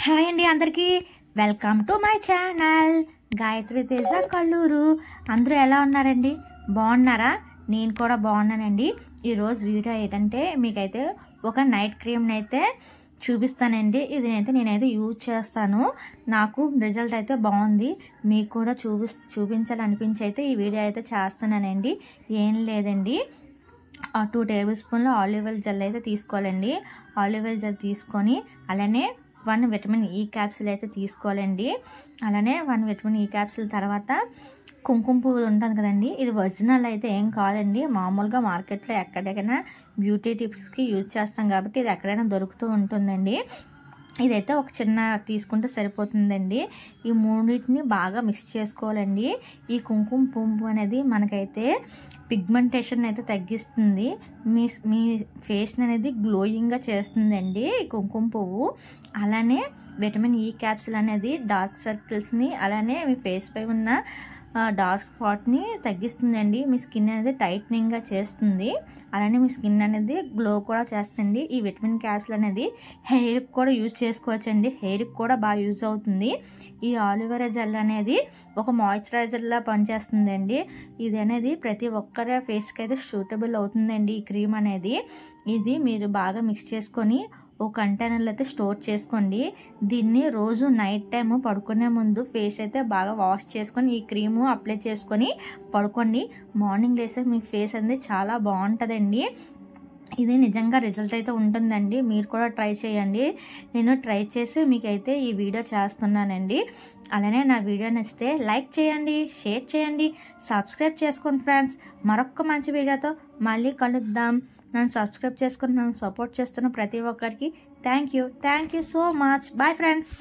Hi అండి అందరికీ welcome to my channel Gayatri Teja Kalluru. అందరూ ఎలా ఉన్నారండి? బాగున్నారా? నేను కూడా బాగున్నానండి. ఈరోజు వీడియో ఏంటంటే మీకైతే ఒక నైట్ క్రీమ్ని అయితే చూపిస్తానండి. ఇది నేనైతే యూజ్ చేస్తాను. నాకు రిజల్ట్ అయితే బాగుంది. మీకు కూడా చూపించాలనిపించి అయితే ఈ వీడియో అయితే చేస్తున్నానండి. ఏం లేదండి, 2 టేబుల్ స్పూన్లు ఆలివ్ ఆయిల్ జెల్ అయితే తీసుకోవాలండి. ఆలివ్ ఆయిల్ జెల్ తీసుకొని అలానే 1 విటమిన్ ఈ క్యాప్సూల్ అయితే తీసుకోవాలండి. అలానే 1 విటమిన్ ఈ క్యాప్సూల్ తర్వాత కుంకుమ పువ్వు ఉంటుంది కదండి, ఇది ఒరిజినల్ అయితే ఏం కాదండి. మామూలుగా మార్కెట్లో ఎక్కడైనా బ్యూటీ టిప్స్కి యూజ్ చేస్తాం కాబట్టి ఇది ఎక్కడైనా దొరుకుతూ ఉంటుందండి. ఇదైతే ఒక చిన్న తీసుకుంటే సరిపోతుందండి. ఈ మూడింటిని బాగా మిక్స్ చేసుకోవాలండి. ఈ కుంకుమ పువ్వు అనేది మనకైతే పిగ్మెంటేషన్ అయితే తగ్గిస్తుంది. మీ ఫేస్ని అనేది గ్లోయింగ్గా చేస్తుందండి ఈ కుంకుమ పువ్వు. అలానే విటమిన్ ఈ క్యాప్సూల్ అనేది డార్క్ సర్కిల్స్ని అలానే మీ ఫేస్ పై ఉన్న డార్క్ స్పాట్ని తగ్గిస్తుందండి. మీ స్కిన్ అనేది టైట్నింగ్గా చేస్తుంది. అలానే మీ స్కిన్ అనేది గ్లో కూడా చేస్తుంది. ఈ విటమిన్ క్యాప్సూల్ అనేది హెయిర్కి కూడా యూజ్ చేసుకోవచ్చండి. హెయిర్కి కూడా బాగా యూజ్ అవుతుంది. ఈ ఆలివేరా జెల్ అనేది ఒక మాయిశ్చరైజర్లా పనిచేస్తుందండి. ఇది అనేది ప్రతి ఒక్కరి ఫేస్కి అయితే సూటబుల్ అవుతుందండి ఈ క్రీమ్ అనేది. ఇది మీరు బాగా మిక్స్ చేసుకొని ఒక కంటైనర్లో అయితే స్టోర్ చేసుకోండి. దీన్ని రోజు నైట్ టైం పడుకునే ముందు ఫేస్ అయితే బాగా వాష్ చేసుకొని ఈ క్రీము అప్లై చేసుకొని పడుకోండి. మార్నింగ్ లేస్తే మీ ఫేస్ అనేది చాలా బాగుంటుందండి. ఇది నిజంగా రిజల్ట్ అయితే ఉంటుందండి. మీరు కూడా ట్రై చేయండి. నేను ట్రై చేసి మీకైతే ఈ వీడియో చేస్తున్నానండి. అలానే నా వీడియో నచ్చితే లైక్ చేయండి, షేర్ చేయండి, సబ్స్క్రైబ్ చేసుకోండి ఫ్రెండ్స్. మరొక మంచి వీడియోతో మళ్ళీ కలుద్దాం. నన్ను సబ్స్క్రైబ్ చేసుకుని నన్ను సపోర్ట్ చేస్తున్న ప్రతి ఒక్కరికి thank you so much. Bye friends.